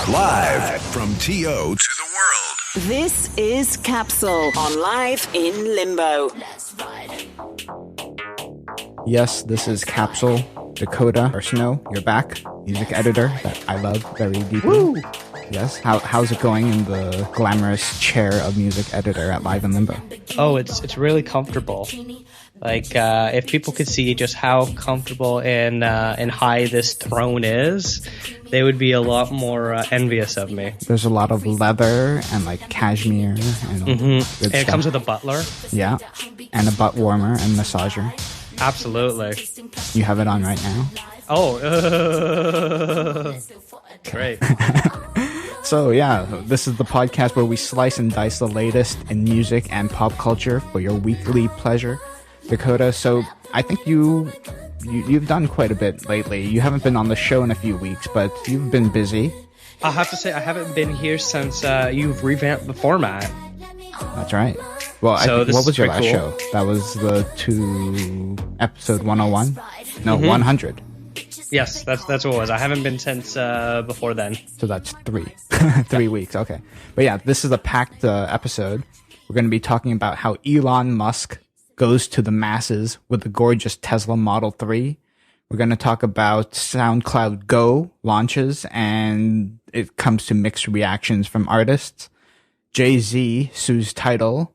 Live from TO to the world. This is Capsule on Live in Limbo. Yes, this is Capsule. Dakota, Arsenault, you're back. Music editor that I love very deeply. Woo! Yes, how's it going in the glamorous chair of music editor at Live in Limbo? Oh, it's really comfortable. Like, if people could see just how comfortable and high this throne is, they would be a lot more envious of me. There's a lot of leather and like cashmere and good and it comes with a butler. Yeah, and a butt warmer and massager. Absolutely. You have it on right now? Oh, great. So yeah, this is the podcast where we slice and dice the latest in music and pop culture for your weekly pleasure. Dakota, so I think you've done quite a bit lately. You haven't been on the show in a few weeks, but you've been busy. I have to say, I haven't been here since you've revamped the format. That's right. Well, So what was your last cool. show? That was episode 101? No, 100. Yes, that's what it was. I haven't been since before then. So that's 3 weeks. Okay. But yeah, this is a packed episode. We're going to be talking about how Elon Musk goes to the masses with the gorgeous Tesla Model 3. We're going to talk about SoundCloud GO launches, and it comes to mixed reactions from artists. Jay-Z sues TIDAL.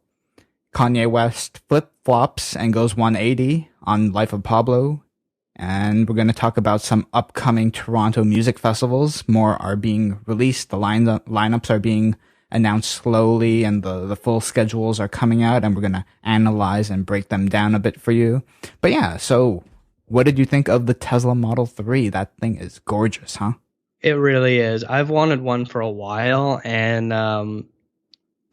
Kanye West flip-flops and goes 180 on Life of Pablo. And we're going to talk about some upcoming Toronto music festivals. More are being released. The lineups are being announced slowly, and the full schedules are coming out, and we're going to analyze and break them down a bit for you. But yeah, so what did you think of the Tesla Model 3? That thing is gorgeous, huh? It really is. I've wanted one for a while, and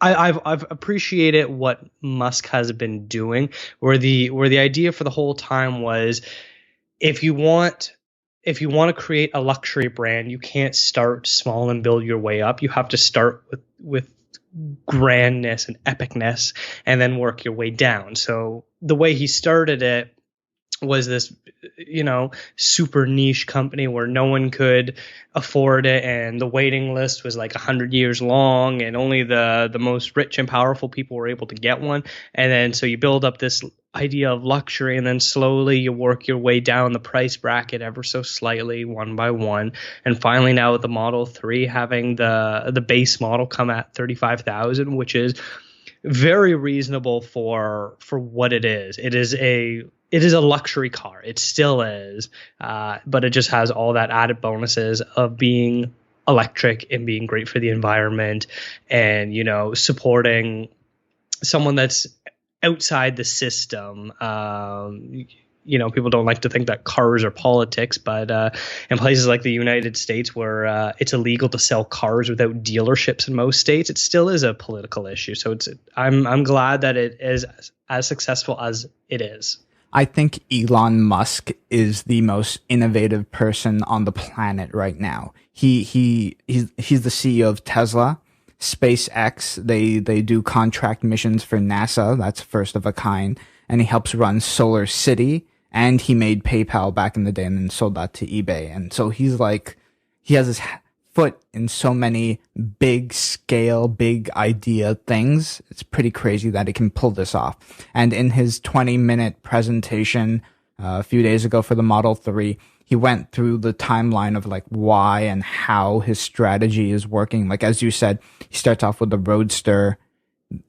I've appreciated what Musk has been doing, where the idea for the whole time was, if you want to create a luxury brand, you can't start small and build your way up. You have to start with grandness and epicness and then work your way down. So the way he started it was this, super niche company where no one could afford it, and the waiting list was like 100 years long, and only the most rich and powerful people were able to get one. And then so you build up this idea of luxury, and then slowly you work your way down the price bracket ever so slightly, one by one, and finally now with the Model 3 having the base model come at $35,000, which is very reasonable for what it is. It is a luxury car. It still is, but it just has all that added bonuses of being electric and being great for the environment, and supporting someone that's outside the system. People don't like to think that cars are politics, but in places like the United States where it's illegal to sell cars without dealerships in most states, it still is a political issue. So I'm glad that it is as successful as it is. I think Elon Musk is the most innovative person on the planet right now. He's the CEO of Tesla, SpaceX. They do contract missions for NASA. That's first of a kind. And he helps run Solar City. And he made PayPal back in the day and then sold that to eBay. And so he has his foot in so many big scale, big idea things. It's pretty crazy that he can pull this off. And in his 20-minute presentation a few days ago for the Model 3, he went through the timeline of like why and how his strategy is working. Like, as you said, he starts off with the Roadster,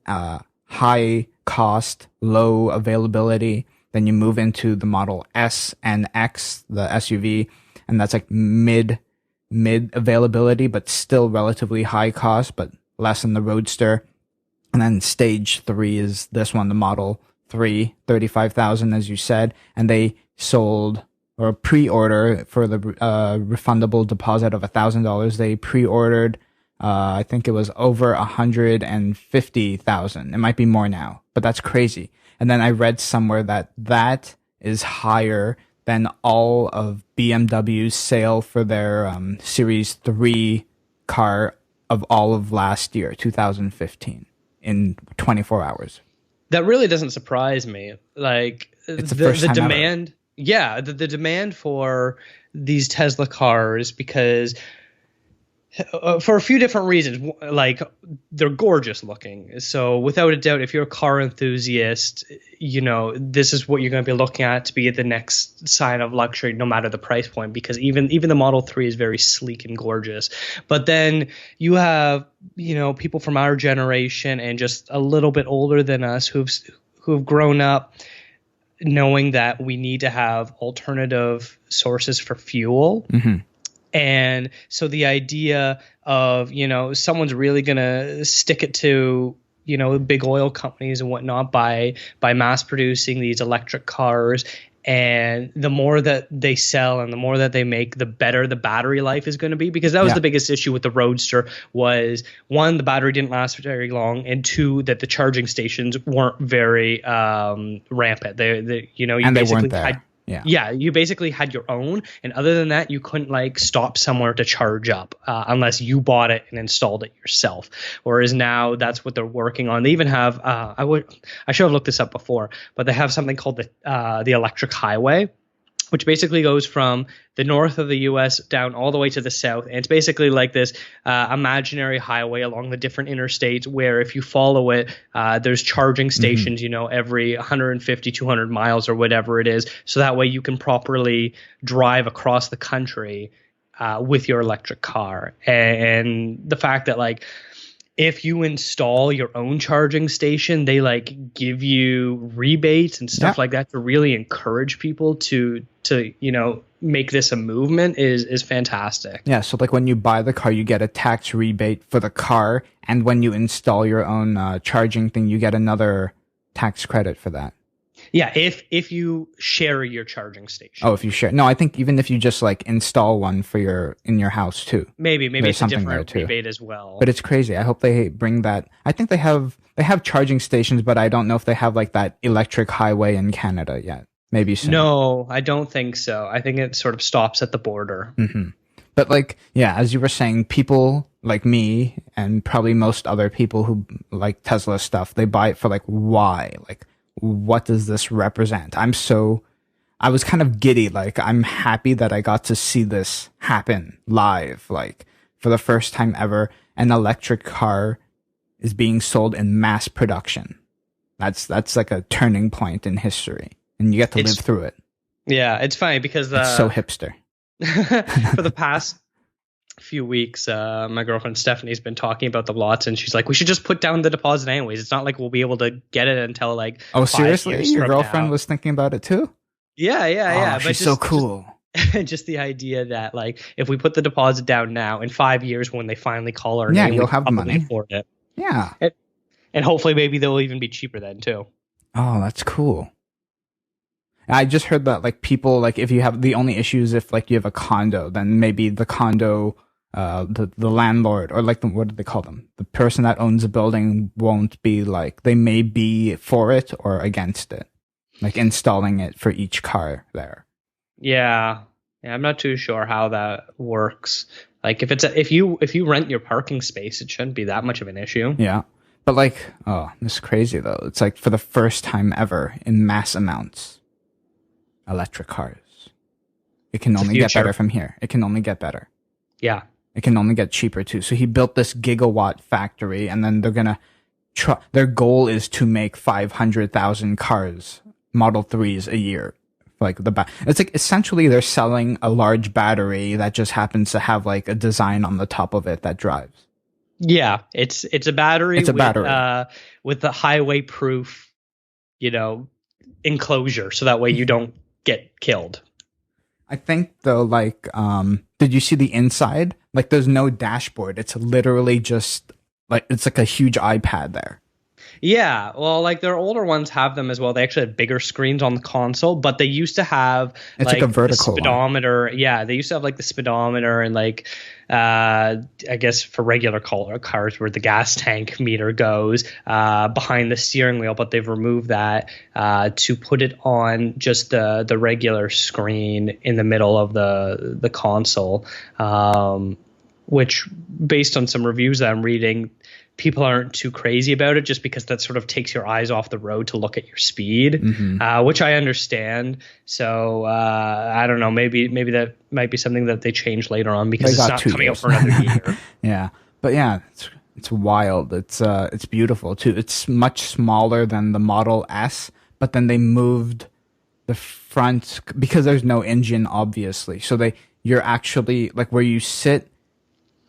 high cost, low availability. Then you move into the Model S and X, the SUV, and that's like mid availability, but still relatively high cost, but less than the Roadster. And then stage 3 is this one, the Model 3, 35,000, as you said. And they sold, or pre-order for the refundable deposit of $1,000. They pre-ordered, I think it was over 150,000. It might be more now, but that's crazy. And then I read somewhere that is higher than all of BMW's sale for their Series 3 car of all of last year, 2015, in 24 hours. That really doesn't surprise me. Like, it's the demand, ever. Yeah, the demand for these Tesla cars, because For a few different reasons. Like, they're gorgeous looking. So without a doubt, if you're a car enthusiast, this is what you're going to be looking at to be at the next sign of luxury, no matter the price point, because even the Model 3 is very sleek and gorgeous. But then you have, people from our generation and just a little bit older than us who've grown up knowing that we need to have alternative sources for fuel. Mm-hmm. And so the idea of, someone's really going to stick it to, big oil companies and whatnot by mass producing these electric cars. And the more that they sell and the more that they make, the better the battery life is going to be, because that was the biggest issue with the Roadster was, one, the battery didn't last very long, and two, that the charging stations weren't very rampant. They and they weren't there. Yeah, you basically had your own, and other than that, you couldn't stop somewhere to charge up unless you bought it and installed it yourself. Whereas now, that's what they're working on. They even have I should have looked this up before, but they have something called the electric highway, which basically goes from the north of the U.S. down all the way to the south. And it's basically like this imaginary highway along the different interstates where if you follow it, there's charging stations, every 150, 200 miles or whatever it is. So that way you can properly drive across the country with your electric car. And the fact that if you install your own charging station, they give you rebates and stuff like that to really encourage people to make this a movement is fantastic. Yeah, so when you buy the car, you get a tax rebate for the car, and when you install your own charging thing, you get another tax credit for that. Yeah, if you share your charging station. Oh, if you share. No, I think even if you just install one for in your house too. Maybe it's a different rebate as well. But it's crazy. I hope they bring that. I think they have charging stations, but I don't know if they have that electric highway in Canada yet. Maybe soon. No, I don't think so. I think it sort of stops at the border. Mm-hmm. But as you were saying, people like me and probably most other people who like Tesla stuff, they buy it for why? What does this represent? I was kind of giddy. I'm happy that I got to see this happen live. For the first time ever, an electric car is being sold in mass production. That's a turning point in history, and you get to live through it. Yeah, it's funny because it's so hipster. For the past few weeks, my girlfriend Stephanie's been talking about the lots, and she's like, we should just put down the deposit anyways. It's not like we'll be able to get it until oh, seriously? Your girlfriend was thinking about it too? Yeah. She's so cool. Just the idea that if we put the deposit down now, in 5 years when they finally call our name, you'll have the money. Afford it. Yeah. And hopefully maybe they'll even be cheaper then too. Oh, that's cool. I just heard that people if you have the only issue is if you have a condo, then maybe the condo the landlord or what do they call them? The person that owns a building won't be they may be for it or against it. Installing it for each car there. Yeah, I'm not too sure how that works. If you rent your parking space, it shouldn't be that much of an issue. Yeah. But this is crazy though. It's for the first time ever in mass amounts. Electric cars. It can only get better from here. It can only get better. Yeah. It can only get cheaper too. So he built this gigawatt factory, and then they're gonna their goal is to make 500,000 cars, Model 3s a year. It's essentially they're selling a large battery that just happens to have a design on the top of it that drives. Yeah, it's a battery. It's a battery with the highway proof, enclosure, so that way you don't get killed. I think though, did you see the inside? There's no dashboard. It's literally just it's a huge iPad there. Yeah, well, their older ones have them as well. They actually have bigger screens on the console, but they used to have it's a vertical the speedometer. One. Yeah, they used to have the speedometer and I guess for regular cars where the gas tank meter goes behind the steering wheel, but they've removed that to put it on just the regular screen in the middle of the console. which based on some reviews that I'm reading, people aren't too crazy about it just because that sort of takes your eyes off the road to look at your speed, which I understand. So I don't know, maybe that might be something that they change later on because it's not coming out for another year. Yeah. But yeah, it's wild. It's beautiful too. It's much smaller than the Model S, but then they moved the front because there's no engine, obviously. So you're actually like where you sit,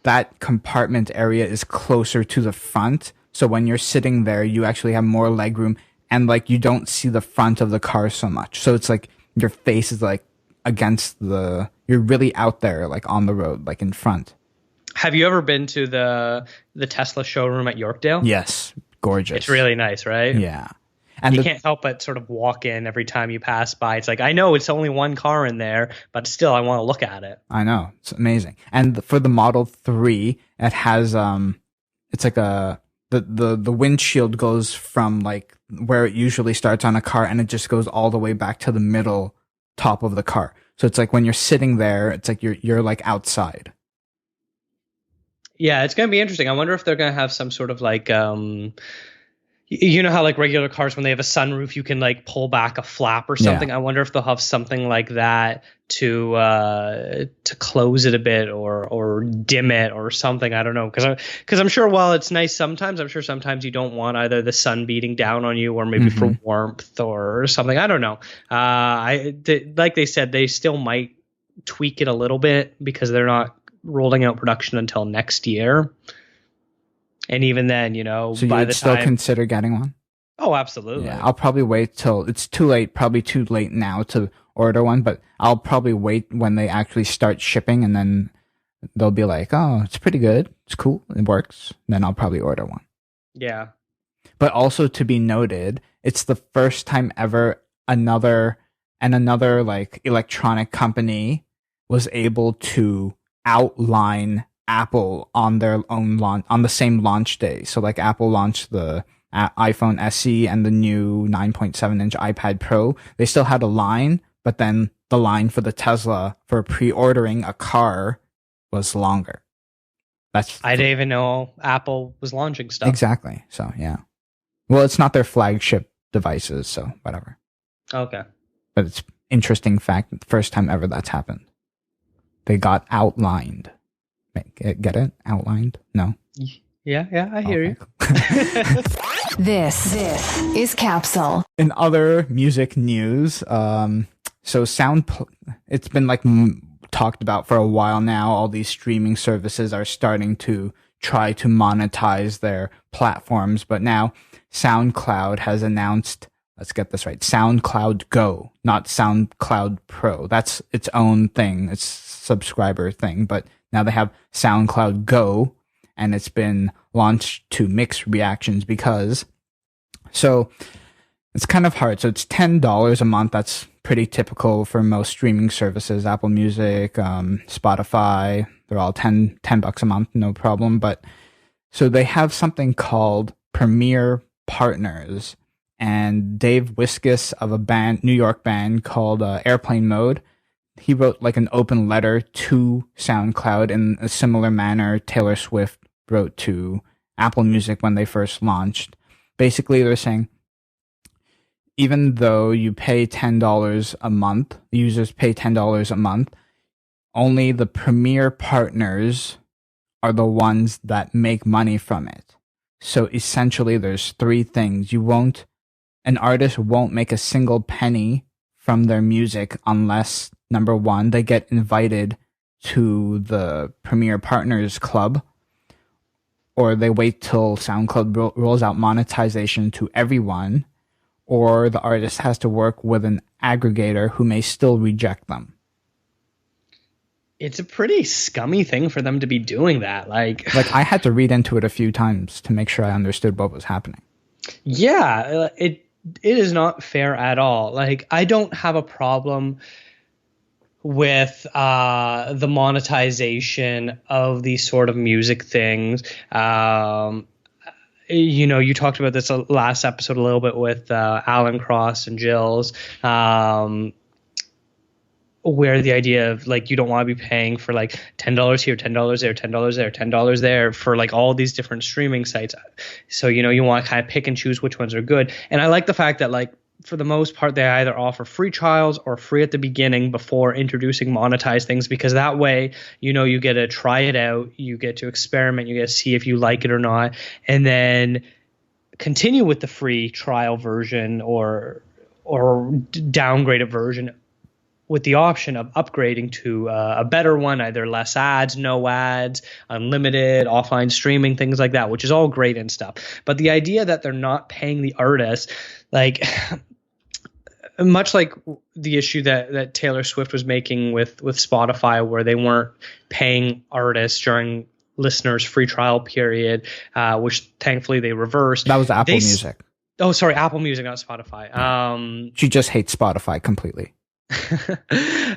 that compartment area is closer to the front. So when you're sitting there, you actually have more legroom and like you don't see the front of the car so much. So it's like your face is like against you're really out there, like on the road, like in front. Have you ever been to the Tesla showroom at Yorkdale? Yes. Gorgeous. It's really nice, right? Yeah. And you can't help but sort of walk in every time you pass by. It's like, I know it's only one car in there, but still I want to look at it. I know. It's amazing. And for the Model 3, it has, it's like the windshield goes from like where it usually starts on a car and it just goes all the way back to the middle top of the car. So it's like when you're sitting there, it's like you're like outside. Yeah, it's going to be interesting. I wonder if they're going to have some sort of like, you know how like regular cars, when they have a sunroof, you can like pull back a flap or something. Yeah. I wonder if they'll have something like that to close it a bit or dim it or something. I don't know, because I'm sure while it's nice sometimes, I'm sure sometimes you don't want either the sun beating down on you or maybe for warmth or something. I don't know. Like they said, they still might tweak it a little bit because they're not rolling out production until next year. And even then, you know, so by the time, still consider getting one? Oh, absolutely. Yeah, I'll probably wait till it's too late. Probably too late now to order one, but I'll probably wait when they actually start shipping, and then they'll be like, "Oh, it's pretty good. It's cool. It works." Then I'll probably order one. Yeah. But also to be noted, it's the first time ever another like electronic company was able to outline Apple on their own launch on the same launch day. So like Apple launched the iPhone SE and the new 9.7-inch iPad Pro. They still had a line, but then the line for the Tesla for pre-ordering a car was longer. I didn't even know Apple was launching stuff. Exactly. So yeah. Well, it's not their flagship devices, so whatever. Okay. But it's interesting fact, the first time ever that's happened. They got outlined. Get it? Outlined? No? Yeah, I hear you. This is Capsule. In other music news, it's been like talked about for a while now. All these streaming services are starting to try to monetize their platforms, but now SoundCloud has announced, let's get this right, SoundCloud GO, not SoundCloud Pro. That's its own thing. It's subscriber thing, but now they have SoundCloud GO, and it's been launched to mixed reactions because, so it's kind of hard. So it's $10 a month. That's pretty typical for most streaming services, Apple Music, Spotify. They're all $10 a month, no problem. But so they have something called Premier Partners, and Dave Wiskus of a New York band called Airplane Mode, he wrote like an open letter to SoundCloud in a similar manner Taylor Swift wrote to Apple Music when they first launched. Basically, they're saying, even though you pay $10 a month, users pay $10 a month, only the premier partners are the ones that make money from it. So essentially, there's three things. An artist won't make a single penny from their music unless, number one, they get invited to the Premier Partners Club, or they wait till SoundCloud rolls out monetization to everyone, or the artist has to work with an aggregator who may still reject them. It's a pretty scummy thing for them to be doing that. Like I had to read into it a few times to make sure I understood what was happening. Yeah, it is not fair at all. Like, I don't have a problem with the monetization of these sort of music things. You know, you talked about this last episode a little bit with Alan Cross and Jills. where the idea of like you don't want to be paying for like $10 here, $10 there, $10 there, $10 there for like all these different streaming sites. So you want to kind of pick and choose which ones are good. And I like the fact that like for the most part they either offer free trials or free at the beginning before introducing monetized things, because that way you get to try it out, you get to experiment, you get to see if you like it or not, and then continue with the free trial version or downgraded version with the option of upgrading to a better one, either less ads, no ads, unlimited, offline streaming, things like that, which is all great and stuff. But the idea that they're not paying the artists, like much like the issue that Taylor Swift was making with Spotify, where they weren't paying artists during listeners' free trial period, which thankfully they reversed. That was Apple Music. Oh, sorry, Apple Music, not Spotify. She just hates Spotify completely.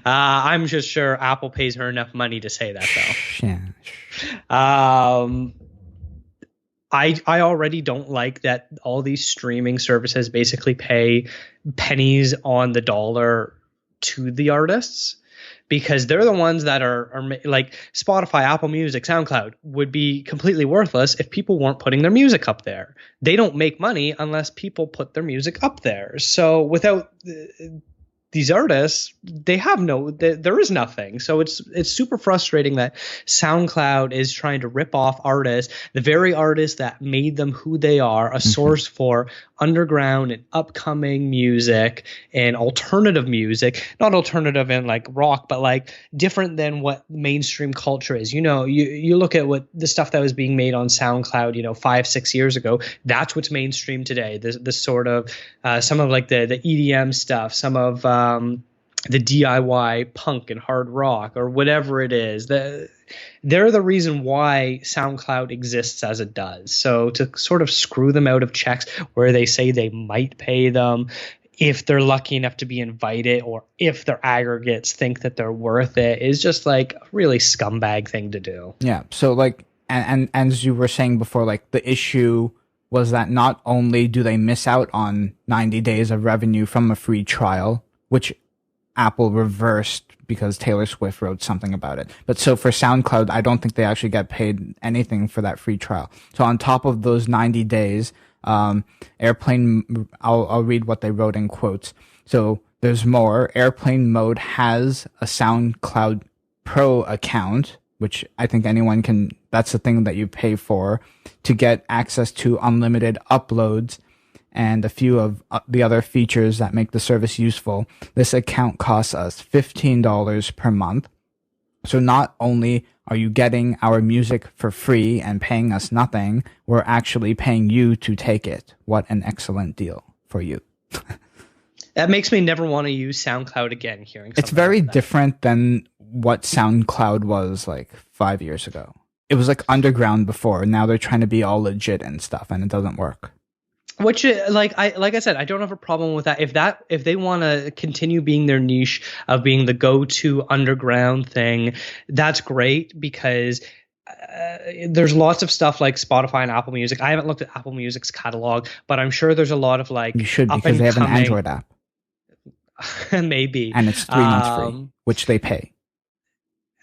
I'm just sure Apple pays her enough money to say that, though. Yeah. I already don't like that all these streaming services basically pay pennies on the dollar to the artists, because they're the ones that are like Spotify, Apple Music, SoundCloud would be completely worthless if people weren't putting their music up there. They don't make money unless people put their music up there. So without these artists, there is nothing. So it's super frustrating that SoundCloud is trying to rip off artists, the very artists that made them who they are, a source for underground and upcoming music and alternative music, not alternative in like rock, but like different than what mainstream culture is. You look at what the stuff that was being made on SoundCloud, 5-6 years ago, that's what's mainstream today. The sort of some of like the EDM stuff, some of the DIY punk and hard rock or whatever it is. They're the reason why SoundCloud exists as it does. So to sort of screw them out of checks where they say they might pay them if they're lucky enough to be invited, or if their aggregates think that they're worth it, is just like a really scumbag thing to do. Yeah. So like, and as you were saying before, like the issue was that not only do they miss out on 90 days of revenue from a free trial, which Apple reversed because Taylor Swift wrote something about it. But so for SoundCloud, I don't think they actually get paid anything for that free trial. So on top of those 90 days, Airplane, I'll read what they wrote in quotes. So there's more. Airplane Mode has a SoundCloud Pro account, which I think anyone can, that's the thing that you pay for to get access to unlimited uploads and a few of the other features that make the service useful. This account costs us $15 per month. So not only are you getting our music for free and paying us nothing, we're actually paying you to take it. What an excellent deal for you. That makes me never want to use SoundCloud again, hearing something It's very like that. different than what SoundCloud was like 5 years ago. It was like underground before, and now they're trying to be all legit and stuff, and it doesn't work. Which, like I said, I don't have a problem with that. If they want to continue being their niche of being the go-to underground thing, that's great, because there's lots of stuff like Spotify and Apple Music. I haven't looked at Apple Music's catalog, but I'm sure there's a lot of like You should, because they have an Android app. Maybe. And it's 3 months free, which they pay.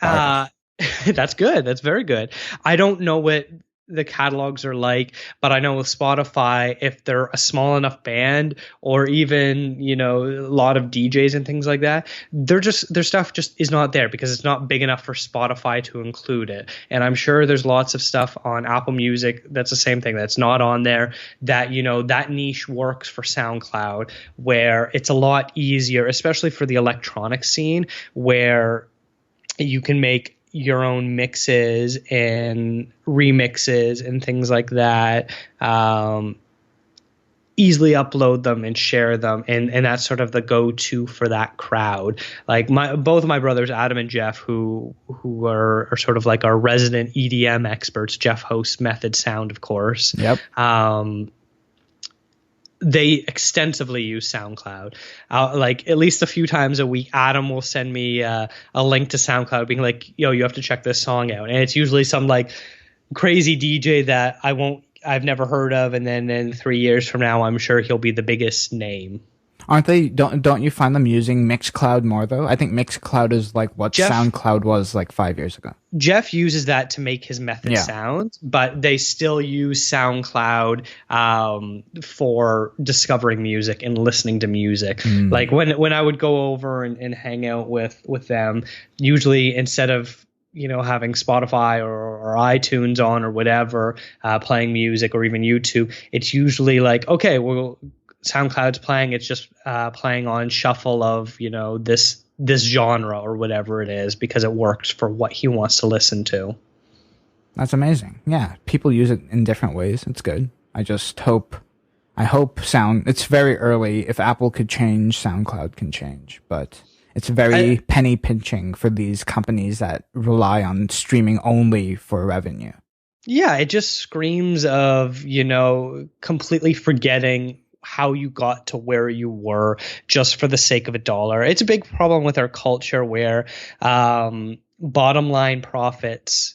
That's good. That's very good. I don't know what the catalogs are like, but I know with Spotify, if they're a small enough band, or even a lot of DJs and things like that, their stuff just is not there because it's not big enough for Spotify to include it. And I'm sure there's lots of stuff on Apple Music that's the same thing, that's not on there, that that niche works for SoundCloud, where it's a lot easier, especially for the electronic scene, where you can make your own mixes and remixes and things like that, easily upload them and share them, and that's sort of the go-to for that crowd. Like both of my brothers, Adam and Jeff, who are sort of like our resident EDM experts. Jeff hosts Method Sound, of course. Yep. They extensively use SoundCloud. Like at least a few times a week, Adam will send me a link to SoundCloud being like, yo, you have to check this song out. And it's usually some like crazy DJ that I've never heard of. And then in 3 years from now, I'm sure he'll be the biggest name. Aren't they? Don't you find them using Mixcloud more though? I think Mixcloud is like what SoundCloud was like 5 years ago. Jeff uses that to make his method sound, but they still use SoundCloud for discovering music and listening to music. Like when I would go over and hang out with them, usually instead of having Spotify or iTunes on or whatever, playing music or even YouTube, it's usually like, okay, well, SoundCloud's playing, it's just playing on shuffle of this genre or whatever it is, because it works for what he wants to listen to. That's amazing. Yeah, people use it in different ways. It's good. I hope it's very early. If Apple could change, SoundCloud can change, but it's very penny pinching for these companies that rely on streaming only for revenue. Yeah, it just screams of completely forgetting how you got to where you were just for the sake of $1. It's a big problem with our culture where bottom line profits,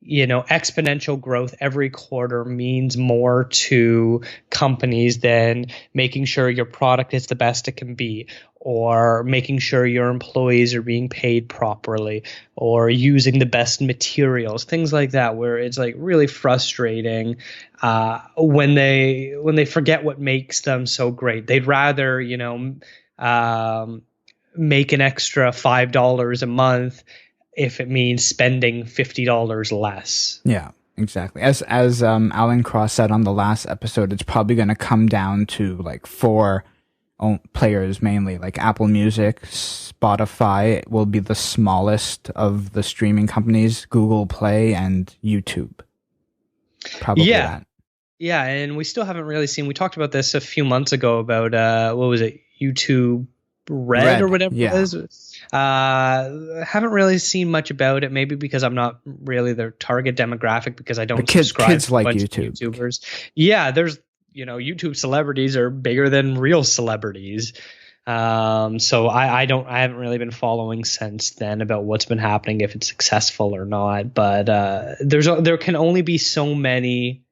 exponential growth every quarter means more to companies than making sure your product is the best it can be, or making sure your employees are being paid properly, or using the best materials, things like that, where it's like really frustrating when they forget what makes them so great. They'd rather make an extra $5 a month if it means spending $50 less. Yeah, exactly. As Alan Cross said on the last episode, it's probably going to come down to like 4 players mainly, like Apple Music, Spotify will be the smallest of the streaming companies, Google Play, and YouTube. Probably that. Yeah, and we still haven't really seen, we talked about this a few months ago about, what was it, YouTube Red or whatever it is. Haven't really seen much about it, maybe because I'm not really their target demographic, because I don't subscribe to like a bunch YouTube. of YouTubers. Yeah, there's YouTube celebrities are bigger than real celebrities. So I haven't really been following since then about what's been happening, if it's successful or not. But there can only be so many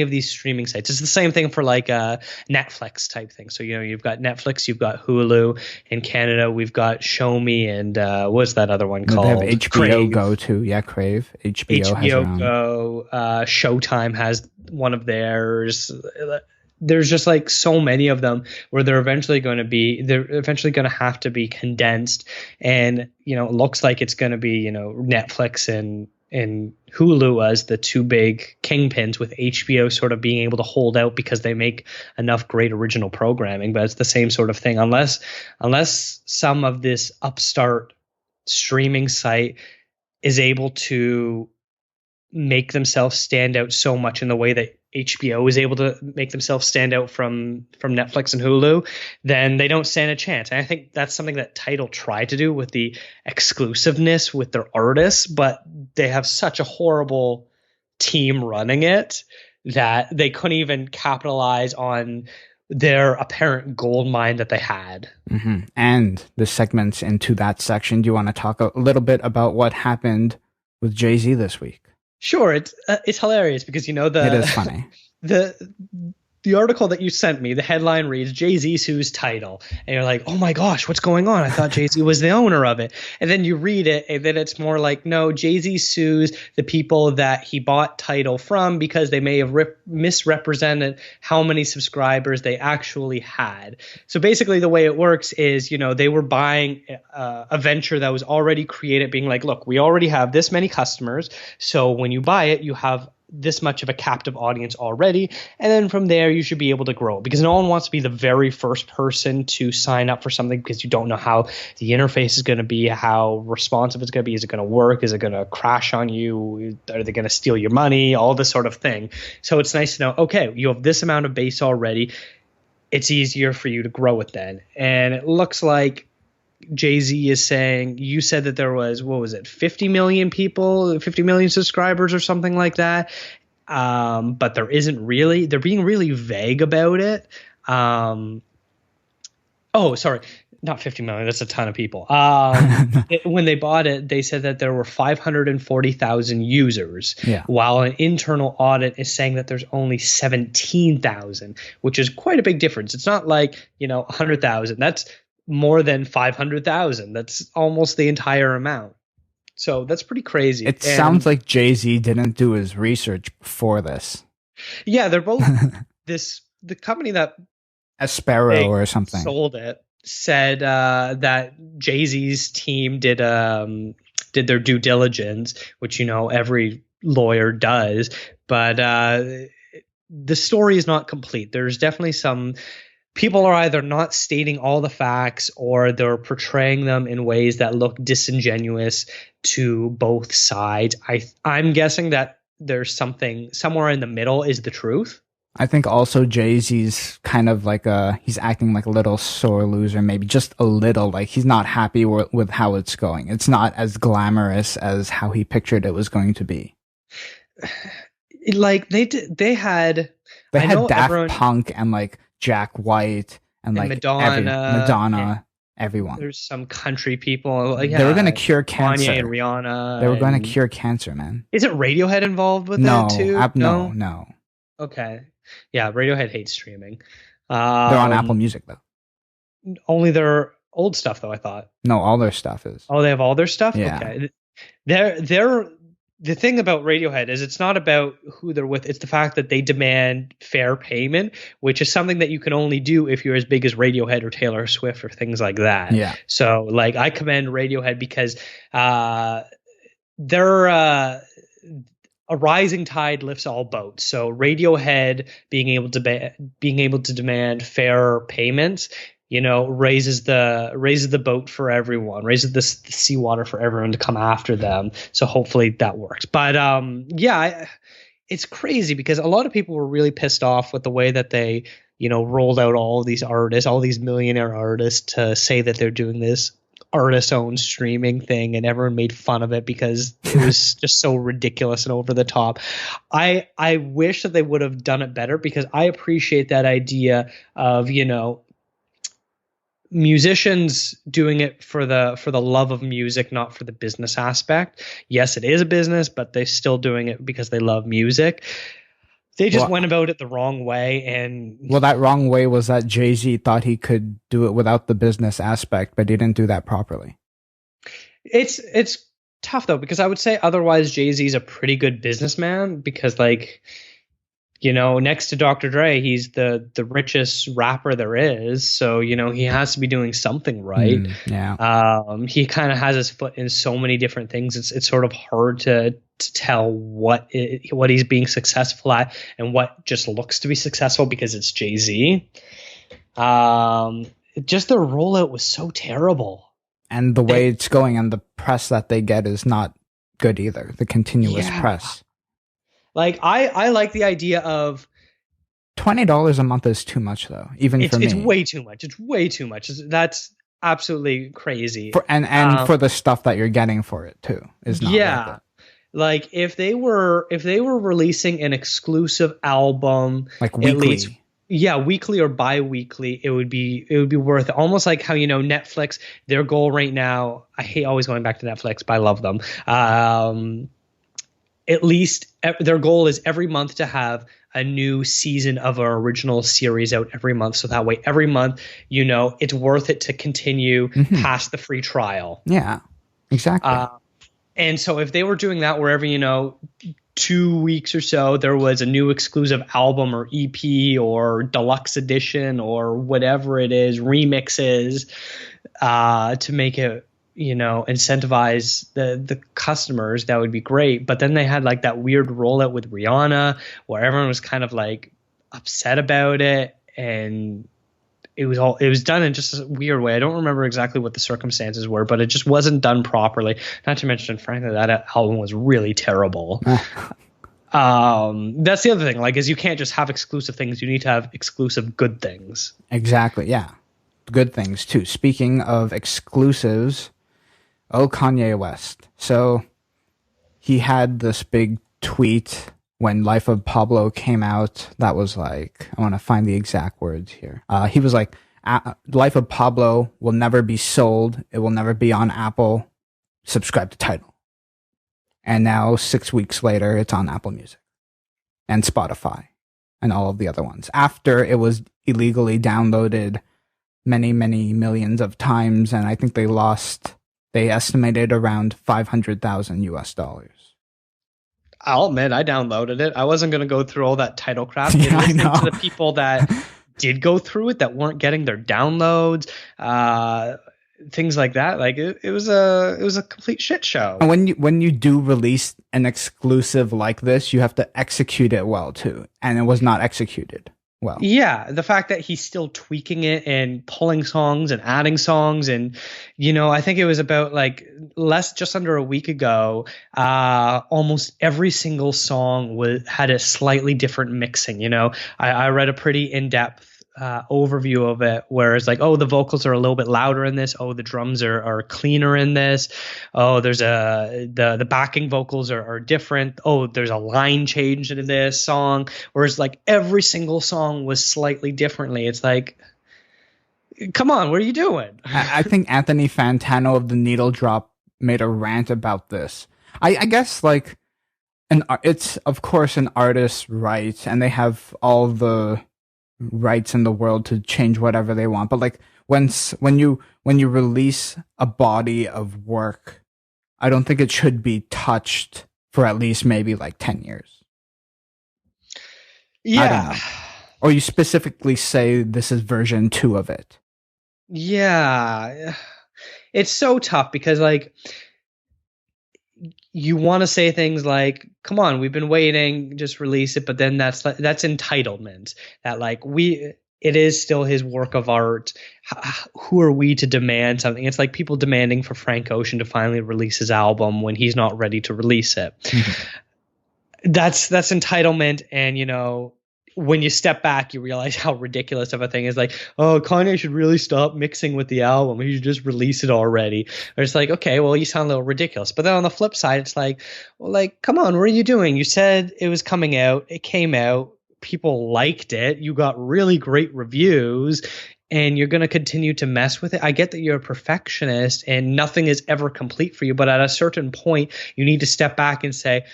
of these streaming sites. It's the same thing for like a Netflix type thing. So, you've got Netflix, you've got Hulu. In Canada, we've got Show Me, and what's that other one called? They have HBO Crave. Go too. Yeah, Crave. HBO Go. Showtime has one of theirs. There's just like so many of them where they're eventually going to have to be condensed. And, it looks like it's going to be, Netflix and Hulu as the two big kingpins, with HBO sort of being able to hold out because they make enough great original programming. But it's the same sort of thing, unless some of this upstart streaming site is able to make themselves stand out so much in the way that HBO is able to make themselves stand out from Netflix and Hulu, then they don't stand a chance. And I think that's something that TIDAL tried to do with the exclusiveness with their artists, but they have such a horrible team running it that they couldn't even capitalize on their apparent gold mine that they had. Mm-hmm. And the segments into that section, do you want to talk a little bit about what happened with Jay-Z this week? Sure, it's hilarious because it is funny. The article that you sent me, the headline reads Jay-Z sues TIDAL, and you're like, oh my gosh, what's going on? I thought Jay-Z was the owner of it. And then you read it, and then it's more like, no, Jay-Z sues the people that he bought TIDAL from because they may have misrepresented how many subscribers they actually had. So basically the way it works is, they were buying a venture that was already created, being like, look, we already have this many customers, so when you buy it, you have this much of a captive audience already, and then from there you should be able to grow, because no one wants to be the very first person to sign up for something, because you don't know how the interface is going to be, how responsive it's going to be, is it going to work, is it going to crash on you, are they going to steal your money, all this sort of thing. So it's nice to know, okay, you have this amount of base already, it's easier for you to grow it then. And it looks like Jay-Z is saying, you said that there was, 50 million people, 50 million subscribers or something like that. But there isn't really, they're being really vague about it. Oh, sorry, not 50 million. That's a ton of people. When they bought it, they said that there were 540,000 users, Yeah. while an internal audit is saying that there's only 17,000, which is quite a big difference. It's not like, 100,000. That's more than 500,000. That's almost the entire amount. So that's pretty crazy. It sounds like Jay-Z didn't do his research before this. Yeah, they're both the company that Aspero or something sold it said that Jay-Z's team did their due diligence, which every lawyer does, but the story is not complete. There's definitely some people are either not stating all the facts or they're portraying them in ways that look disingenuous to both sides. I'm guessing that there's something somewhere in the middle is the truth. I think also Jay-Z's kind of like he's acting like a little sore loser, maybe just a little, like he's not happy with how it's going. It's not as glamorous as how he pictured it was going to be. Like they had Daft Punk and like Jack White and like Madonna, everyone. There's some country people. Like, they were going to cure cancer. Kanye and Rihanna. They were going to cure cancer, man. Is it Radiohead involved with it too? No. Okay. Yeah, Radiohead hates streaming. They're on Apple Music though. Only their old stuff though, I thought. No, all their stuff is. Oh, they have all their stuff? Yeah. Okay. They're the thing about Radiohead is it's not about who they're with. It's the fact that they demand fair payment, which is something that you can only do if you're as big as Radiohead or Taylor Swift or things like that. Yeah. So like I commend Radiohead because they're a rising tide lifts all boats. So Radiohead being able to demand fair payments, raises the boat for everyone, raises the seawater for everyone to come after them. So hopefully that works. But it's crazy because a lot of people were really pissed off with the way that they, rolled out all these artists, all these millionaire artists to say that they're doing this artist-owned streaming thing, and everyone made fun of it because it was just so ridiculous and over the top. I wish that they would have done it better because I appreciate that idea of, musicians doing it for the love of music, not for the business aspect. Yes, it is a business, but they're still doing it because they love music. They just went about it the wrong way. And that wrong way was that Jay-Z thought he could do it without the business aspect, but he didn't do that properly. It's tough though, because I would say otherwise Jay-Z's a pretty good businessman because next to Dr. Dre, he's the richest rapper there is. So, he has to be doing something right. He kind of has his foot in so many different things. It's sort of hard to tell what he's being successful at and what just looks to be successful because it's Jay-Z. Just their rollout was so terrible. And the way it's going and the press that they get is not good either. The continuous press. Like I like the idea of $20 a month is too much though, even for me. It's way too much. It's way too much. That's absolutely crazy. And for the stuff that you're getting for it too is not worth it. Like if they were releasing an exclusive album like weekly. At least, weekly or bi-weekly, it would be worth it. Almost like how Netflix, their goal right now, I hate always going back to Netflix, but I love them. At least their goal is every month to have a new season of an original series out every month. So that way, every month, it's worth it to continue past the free trial. Yeah, exactly. And so if they were doing that wherever, 2 weeks or so, there was a new exclusive album or EP or deluxe edition or whatever it is, remixes, to make it, incentivize the customers, that would be great. But then they had like that weird rollout with Rihanna where everyone was kind of like upset about it, and it was done in just a weird way. I don't remember exactly what the circumstances were, but it just wasn't done properly. Not to mention, frankly, that album was really terrible. That's the other thing, is you can't just have exclusive things. You need to have exclusive good things. Exactly. Yeah. Good things too. Speaking of exclusives, Kanye West. So he had this big tweet when Life of Pablo came out. That was I want to find the exact words here. He was like, Life of Pablo will never be sold. It will never be on Apple. Subscribe to TIDAL. And now 6 weeks later, it's on Apple Music and Spotify and all of the other ones. After it was illegally downloaded many, many millions of times, and I think they estimated around $500,000 US. I'll admit I downloaded it. I wasn't going to go through all that title crap. Yeah, I Listening know. to the people that did go through it, that weren't getting their downloads, things like that. Like it was a complete shit show. And when you do release an exclusive like this, you have to execute it well too, and it was not executed well. Yeah, the fact that he's still tweaking it and pulling songs and adding songs, and I think it was about just under a week ago, almost every single song had a slightly different mixing. I read a pretty in-depth overview of it, where it's like, oh, the vocals are a little bit louder in this, oh, the drums are cleaner in this, oh, there's the backing vocals are different, oh, there's a line change in this song, whereas every single song was slightly differently. It's like, come on, what are you doing? I think Anthony Fantano of the Needle Drop made a rant about this. I guess it's of course an artist's right, and they have all the rights in the world to change whatever they want, but when you release a body of work, I don't think it should be touched for at least maybe 10 years. Yeah. Or you specifically say this is version 2 of it. Yeah. It's so tough because you want to say things like, come on, we've been waiting, just release it. But then that's entitlement, that it is still his work of art. Who are we to demand something? It's like people demanding for Frank Ocean to finally release his album when he's not ready to release it. Mm-hmm. That's entitlement. And, when you step back, you realize how ridiculous of a thing is oh, Kanye should really stop mixing with the album. He should just release it already. Or it's okay, well, you sound a little ridiculous. But then on the flip side, it's come on, what are you doing? You said it was coming out. It came out. People liked it. You got really great reviews. And you're going to continue to mess with it. I get that you're a perfectionist and nothing is ever complete for you. But at a certain point, you need to step back and say,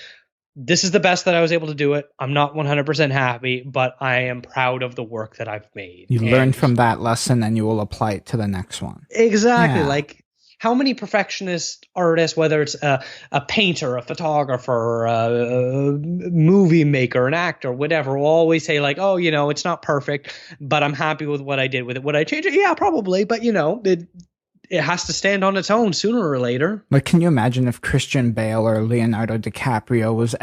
this is the best that I was able to do it. I'm not 100% happy, but I am proud of the work that I've made. You learn from that lesson and you will apply it to the next one. Exactly. Yeah. How many perfectionist artists, whether it's a painter, a photographer, a movie maker, an actor, whatever, will always say oh, it's not perfect, but I'm happy with what I did with it. Would I change it? Yeah, probably. But it has to stand on its own sooner or later. Can you imagine if Christian Bale or Leonardo DiCaprio was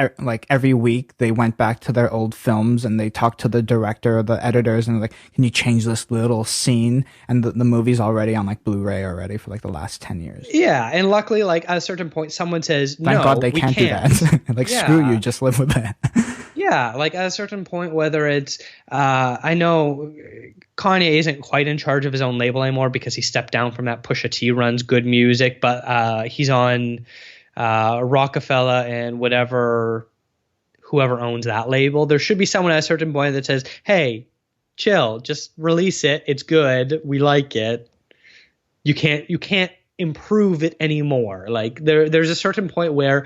every week they went back to their old films and they talked to the director or the editors and can you change this little scene? And the movie's already on Blu-ray already for the last 10 years. Yeah, and luckily at a certain point someone says, no, thank God they can't do that. Yeah. Screw you, just live with it. Yeah, at a certain point, whether it's I know Kanye isn't quite in charge of his own label anymore because he stepped down from that. Pusha T runs good music, but he's on Rockefeller and whoever owns that label. There should be someone at a certain point that says, hey, chill, just release it. It's good. We like it. You can't improve it anymore. There's a certain point where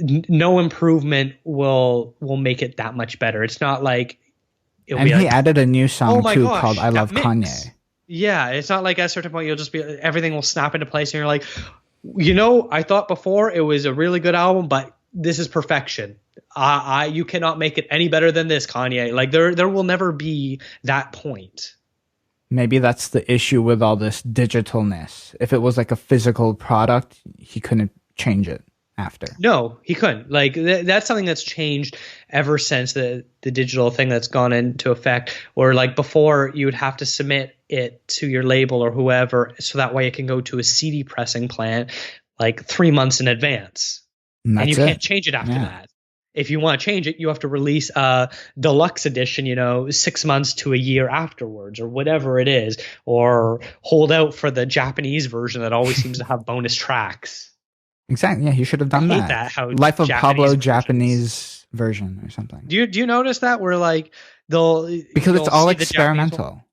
no improvement will make it that much better. It's not and he added a new song too called I Love Kanye. Yeah, it's not at a certain point you'll just be everything will snap into place and you're I thought before it was a really good album, but this is perfection. You cannot make it any better than this, Kanye. There will never be that point. Maybe that's the issue with all this digitalness. If it was a physical product, he couldn't change it after. No, he couldn't. That's something that's changed ever since the digital thing that's gone into effect. Or before, you would have to submit it to your label or whoever, so that way it can go to a CD pressing plant 3 months in advance, and you can't change it after that. If you want to change it, you have to release a deluxe edition, 6 months to a year afterwards, or whatever it is, or hold out for the Japanese version that always seems to have bonus tracks. Exactly. Yeah, he should have done that. Life of Pablo Japanese version or something. Do you notice that where because it's all experimental.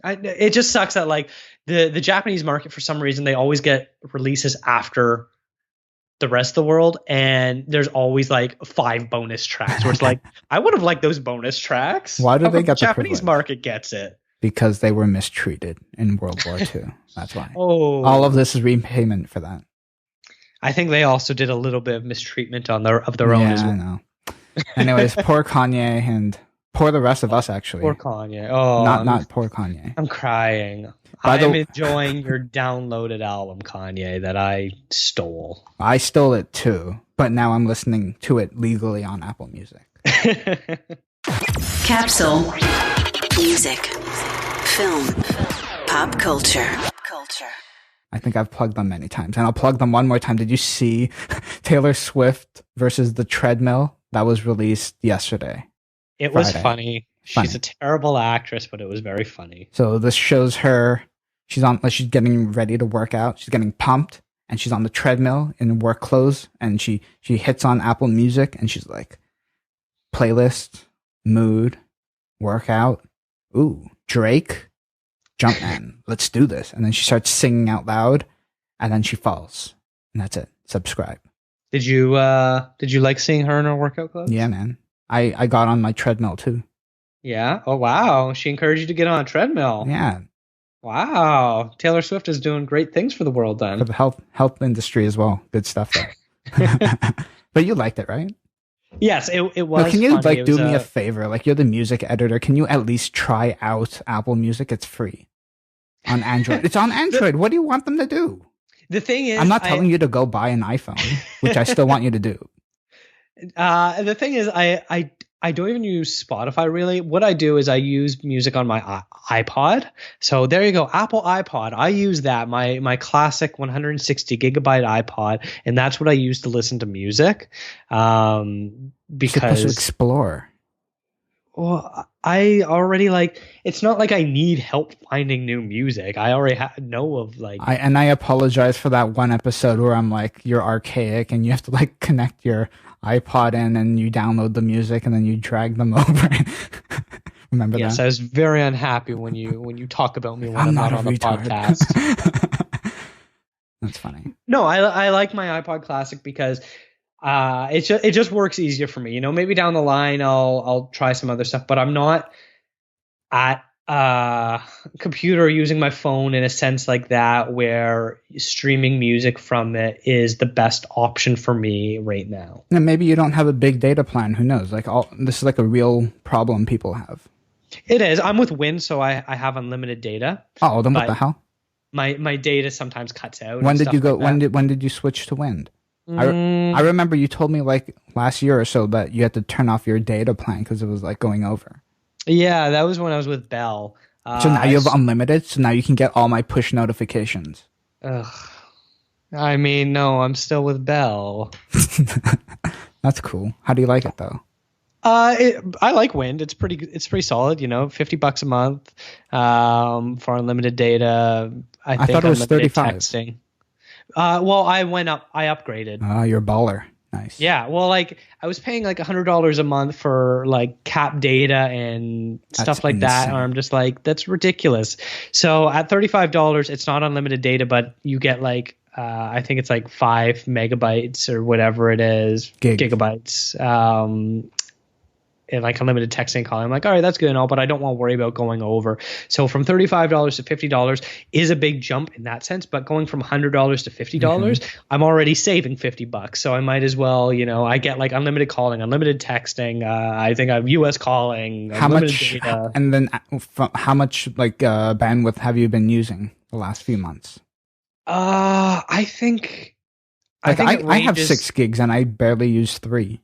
It just sucks that like the Japanese market, for some reason, they always get releases after the rest of the world, and there's always like 5 bonus tracks where it's like, I would have liked those bonus tracks. Why do How they come get the Japanese privilege? market gets it? Because they were mistreated in World War II. That's why. Oh, All of this is repayment for that. I think they also did a little bit of mistreatment on their own as well. I know. Anyways, poor Kanye and poor the rest of us, actually. Poor Kanye. Oh, not poor Kanye. I'm crying. By the- I'm enjoying your downloaded album, Kanye, that I stole. I stole it too, but now I'm listening to it legally on Apple Music. Capsule. Music. Film. Pop culture. I think I've plugged them many times, and I'll plug them one more time. Did you see Taylor Swift versus the Treadmill? That was released yesterday. It was Friday. funny. She's a terrible actress, but it was very funny. So this shows her, she's getting ready to work out. She's getting pumped, and she's on the treadmill in work clothes, and she hits on Apple Music, and she's like, playlist, mood, workout, ooh, Drake, Jumpman, let's do this. And then she starts singing out loud, and then she falls, and that's it. Subscribe. Did you like seeing her in her workout clothes? Yeah, man. I got on my treadmill too. Yeah. Oh wow. She encouraged you to get on a treadmill. Yeah. Wow. Taylor Swift is doing great things for the world then. For the health industry as well. Good stuff there. But you liked it, right? Yes, it was. But can you funny. do me a favor? Like, you're the music editor. Can you at least try out Apple Music? It's free on Android. It's on Android. What do you want them to do? The thing is, I'm not telling you to go buy an iPhone, which I still want you to do. The thing is, I don't even use Spotify really. What I do is I use music on my iPod. So there you go, Apple iPod. I use that, my classic 160 gigabyte iPod, and that's what I use to listen to music. You're supposed to explore. Well, I already it's not like I need help finding new music. I already know of I apologize for that one episode where I'm like, you're archaic and you have to connect your iPod in and you download the music and then you drag them over. Remember that? Yes, I was very unhappy when you talk about me when I'm not on the podcast. That's funny. No, I like my iPod Classic because it just works easier for me. Maybe down the line I'll try some other stuff, but I'm not at computer using my phone in a sense like that where streaming music from it is the best option for me right now. And maybe you don't have a big data plan. Who knows? This is a real problem people have. It is. I'm with Wind, so I have unlimited data. Oh, then what the hell? My data sometimes cuts out. When did you go? When did you switch to Wind? I remember you told me last year or so that you had to turn off your data plan because it was going over. Yeah, that was when I was with Bell. So now you have unlimited, so now you can get all my push notifications. Ugh. I mean, no, I'm still with Bell. That's cool. How do you like it though? I like Wind. It's pretty solid. $50 a month for unlimited data. I think thought it was unlimited 35. texting. Well, I went up. I upgraded. You're a baller. Nice. Yeah. Well, I was paying $100 a month for cap data and stuff like that. And I'm just that's ridiculous. So at $35, it's not unlimited data, but you get I think it's 5 megabytes or whatever it is, gigabytes. And unlimited texting and calling. I'm all right, that's good and all, but I don't want to worry about going over. So from $35 to $50 is a big jump in that sense, but going from $100 to $50, I'm already saving $50. So I might as well, I get unlimited calling, unlimited texting. I think I have US calling, unlimited data. And then how much bandwidth have you been using the last few months? I think I have 6 gigs and I barely use 3.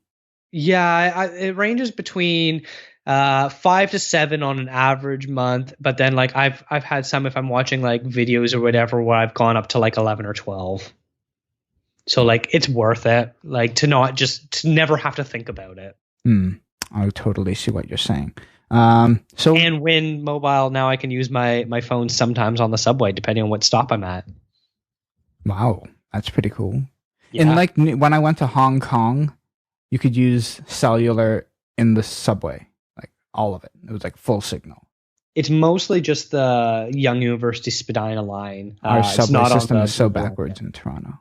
Yeah, it ranges between 5 to 7 on an average month, but then I've had some, if I'm watching videos or whatever, where I've gone up to 11 or 12. So it's worth it, to never have to think about it. I totally see what you're saying. And when mobile, now I can use my phone sometimes on the subway, depending on what stop I'm at. Wow, that's pretty cool. Yeah. And when I went to Hong Kong, you could use cellular in the subway, all of it. It was full signal. It's mostly just the Young University Spadina line. Our It's subway not on system the is so Blue Line. backwards in Toronto.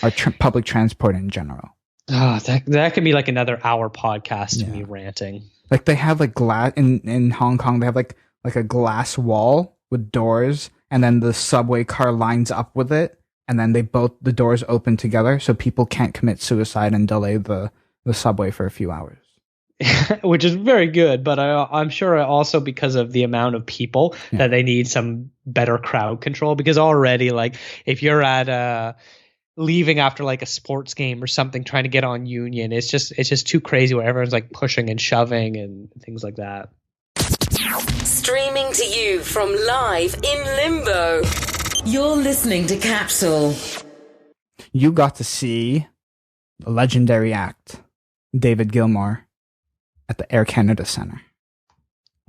Our public transport in general. Oh, that could be like another hour podcast to Yeah. me ranting. Like they have like glass in Hong Kong. They have like a glass wall with doors, and then the subway car lines up with it, and then the doors open together, so people can't commit suicide and delay the subway for a few hours. Which is very good, but I'm sure also because of the amount of people that they need some better crowd control, because already, like, if you're at leaving after like a sports game or something trying to get on Union, it's just too crazy where everyone's like pushing and shoving and things like that. Streaming to you from live in Limbo. You're listening to Capsule. You got to see the legendary act, David Gilmour, at the Air Canada Centre.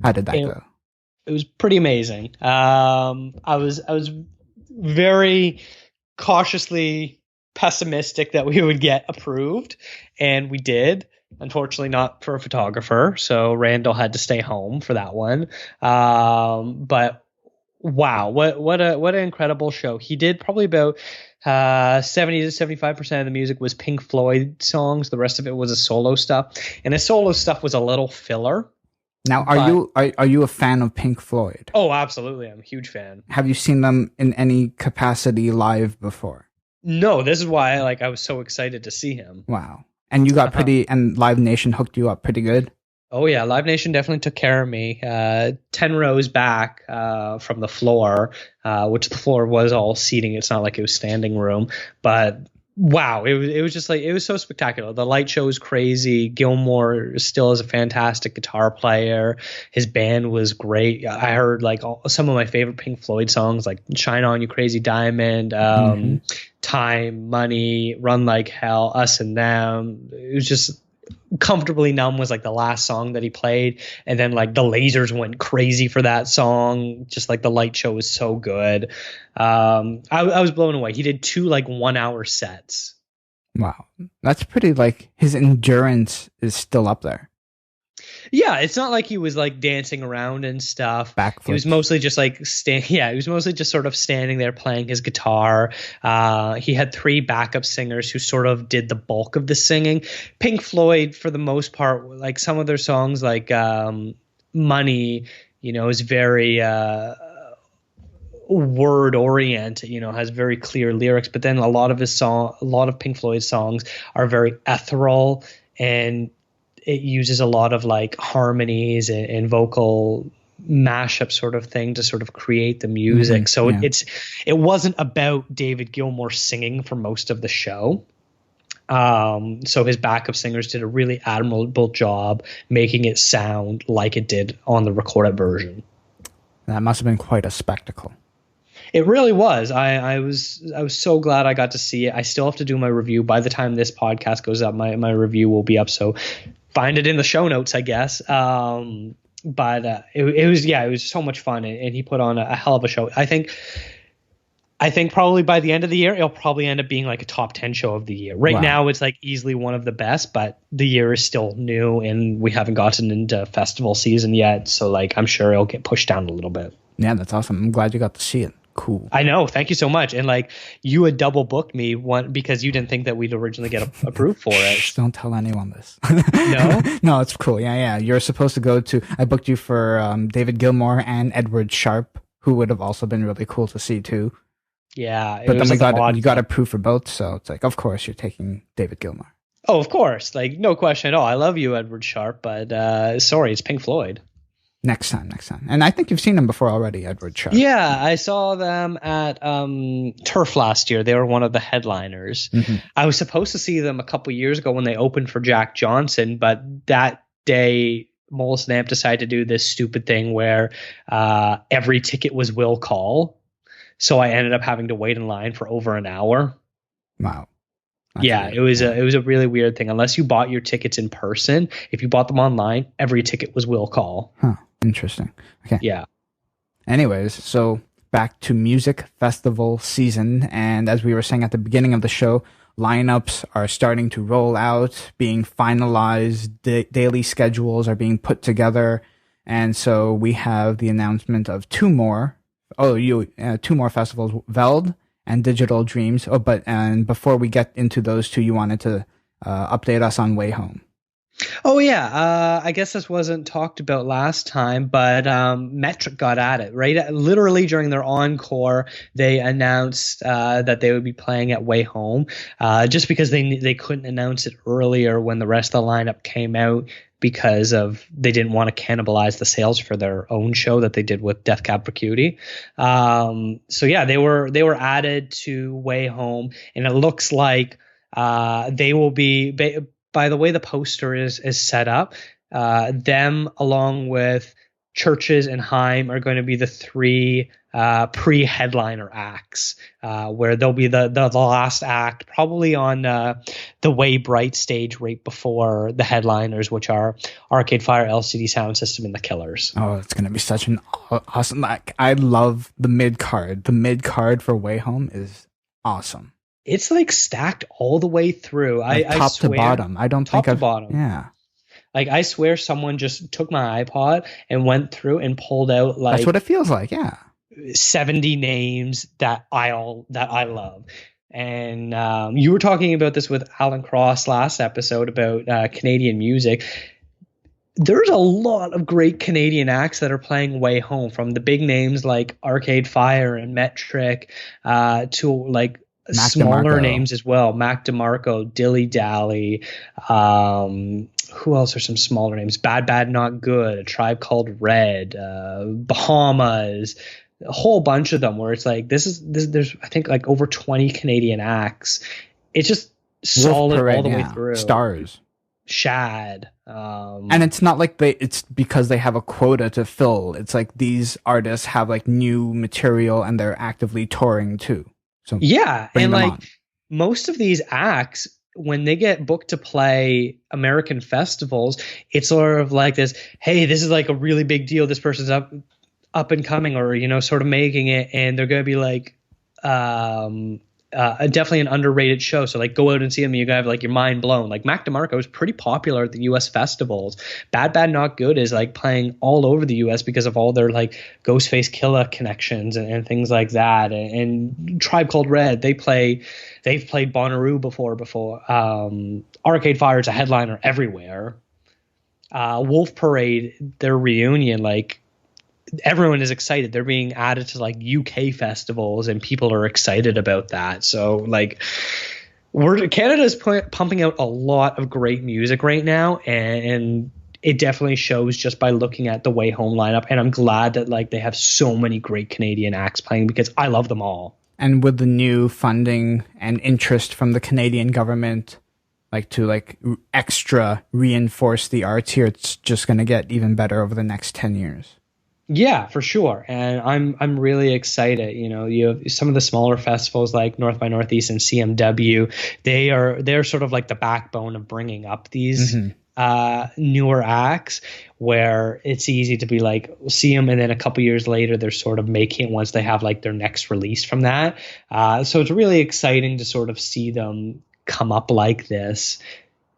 How did that go? It was pretty amazing. I was very cautiously pessimistic that we would get approved, and we did. Unfortunately, not for a photographer, so Randall had to stay home for that one. But wow, what an incredible show! He did probably about 70 to 75% of the music was Pink Floyd songs. The rest of it was a solo stuff, and his solo stuff was a little filler. Now, are you a fan of Pink Floyd? Oh, absolutely, I'm a huge fan. Have you seen them in any capacity live before? No, this is why I was so excited to see him. Wow. And you got and Live Nation hooked you up pretty good? Oh, yeah. Live Nation definitely took care of me. 10 rows back from the floor, which the floor was all seating. It's not like it was standing room. But wow, it was just like, it was so spectacular. The light show was crazy. Gilmour still is a fantastic guitar player. His band was great. I heard some of my favorite Pink Floyd songs, like Shine On You Crazy Diamond, Time, Money, Run Like Hell, Us and Them. It was just Comfortably Numb was like the last song that he played, and then like the lasers went crazy for that song. Just like the light show was so good. I was blown away. He did 2 1 hour sets. Wow, that's pretty. Like his endurance is still up there. Yeah, it's not like he was like dancing around and stuff. Backflips. He was mostly just like he was mostly just sort of standing there playing his guitar. He had 3 backup singers who sort of did the bulk of the singing. Pink Floyd, for the most part, like some of their songs, like Money, is very word oriented, has very clear lyrics. But then a lot of Pink Floyd songs are very ethereal, and it uses a lot of like harmonies and vocal mashup sort of thing to sort of create the music. So it wasn't about David Gilmour singing for most of the show. So his backup singers did a really admirable job making it sound like it did on the recorded version. That must have been quite a spectacle. It really was. I was so glad I got to see it. I still have to do my review. By the time this podcast goes up, my review will be up. So find it in the show notes, I guess. But it was so much fun, and he put on a hell of a show. I think probably by the end of the year, it'll probably end up being like a top 10 show of the year. Right now, it's like easily one of the best, but the year is still new, and we haven't gotten into festival season yet. So like, I'm sure it'll get pushed down a little bit. Yeah, that's awesome. I'm glad you got to see it. Cool. I know. Thank you so much. And like, you had double booked me because you didn't think that we'd originally get approved for it. Shh, don't tell anyone this. No? No, it's cool. Yeah. You're supposed to go to, I booked you for David Gilmour and Edward Sharpe, who would have also been really cool to see too. Yeah. But then you got approved for both. So it's like, of course you're taking David Gilmour. Oh, of course. Like, no question at all. I love you, Edward Sharpe, but sorry, it's Pink Floyd. Next time. And I think you've seen them before already, Edward Sharpe. Yeah, I saw them at Turf last year. They were one of the headliners. Mm-hmm. I was supposed to see them a couple years ago when they opened for Jack Johnson, but that day Moles and Amp decided to do this stupid thing where every ticket was will call. So I ended up having to wait in line for over an hour. Wow. It was a really weird thing. Unless you bought your tickets in person, if you bought them online, every ticket was will call. Huh. Interesting. Okay. Yeah. Anyways, so back to music festival season, and as we were saying at the beginning of the show, lineups are starting to roll out, being finalized. Daily schedules are being put together, And so we have the announcement of two more festivals, Veld and Digital Dreams. And before we get into those two, you wanted to update us on Way Home. Oh yeah, I guess this wasn't talked about last time, but Metric got at it, right? Literally during their encore, they announced that they would be playing at Way Home, just because they couldn't announce it earlier when the rest of the lineup came out, because they didn't want to cannibalize the sales for their own show that they did with Death Cab for Cutie. So yeah, they were added to Way Home, and it looks like they will be. By the way the poster is set up, them along with Churches and Haim are going to be the three pre-headliner acts, where they'll be the last act probably on the Way Bright stage right before the headliners, which are Arcade Fire, LCD Sound System, and the Killers. Oh, it's going to be such an awesome... I love the mid-card. The mid-card for Way Home is awesome. It's like stacked all the way through. Top to bottom. I don't think top to bottom. Yeah. Like, I swear someone just took my iPod and went through and pulled out like that's what it feels like. Yeah. 70 names that I love. And you were talking about this with Alan Cross last episode about Canadian music. There's a lot of great Canadian acts that are playing Way Home, from the big names like Arcade Fire and Metric to like Mac smaller DeMarco. names as well. Mac DeMarco, Dilly Dally. Who else are some smaller names? Bad Bad Not Good, A Tribe Called Red, Bahamas, a whole bunch of them, where it's like there's I think like over 20 Canadian acts. It's just solid Parade, all the way through. Stars. Shad. And it's not like it's because they have a quota to fill. It's like these artists have like new material and they're actively touring too. So yeah, and like on. Most of these acts, when they get booked to play American festivals, it's sort of like this, hey, this is like a really big deal. This person's up and coming, or, sort of making it. And they're going to be like, definitely an underrated show. So like go out and see them. You have like your mind blown. Like Mac DeMarco is pretty popular at the US festivals. Bad Bad Not Good is like playing all over the US because of all their like Ghostface Killah connections and things like that. And Tribe Called Red, they've played Bonnaroo before. Arcade Fire is a headliner everywhere. Wolf Parade, their reunion, like everyone is excited. They're being added to like UK festivals, and people are excited about that. So like, Canada's pumping out a lot of great music right now, and it definitely shows just by looking at the Way Home lineup. And I'm glad that like they have so many great Canadian acts playing, because I love them all. And with the new funding and interest from the Canadian government, like to like extra reinforce the arts here, it's just going to get even better over the next 10 years. Yeah, for sure. And I'm really excited. You have some of the smaller festivals like North by Northeast and CMW. They're sort of like the backbone of bringing up these newer acts, where it's easy to be like, see them, and then a couple years later they're sort of making it once they have like their next release from that. So it's really exciting to sort of see them come up like this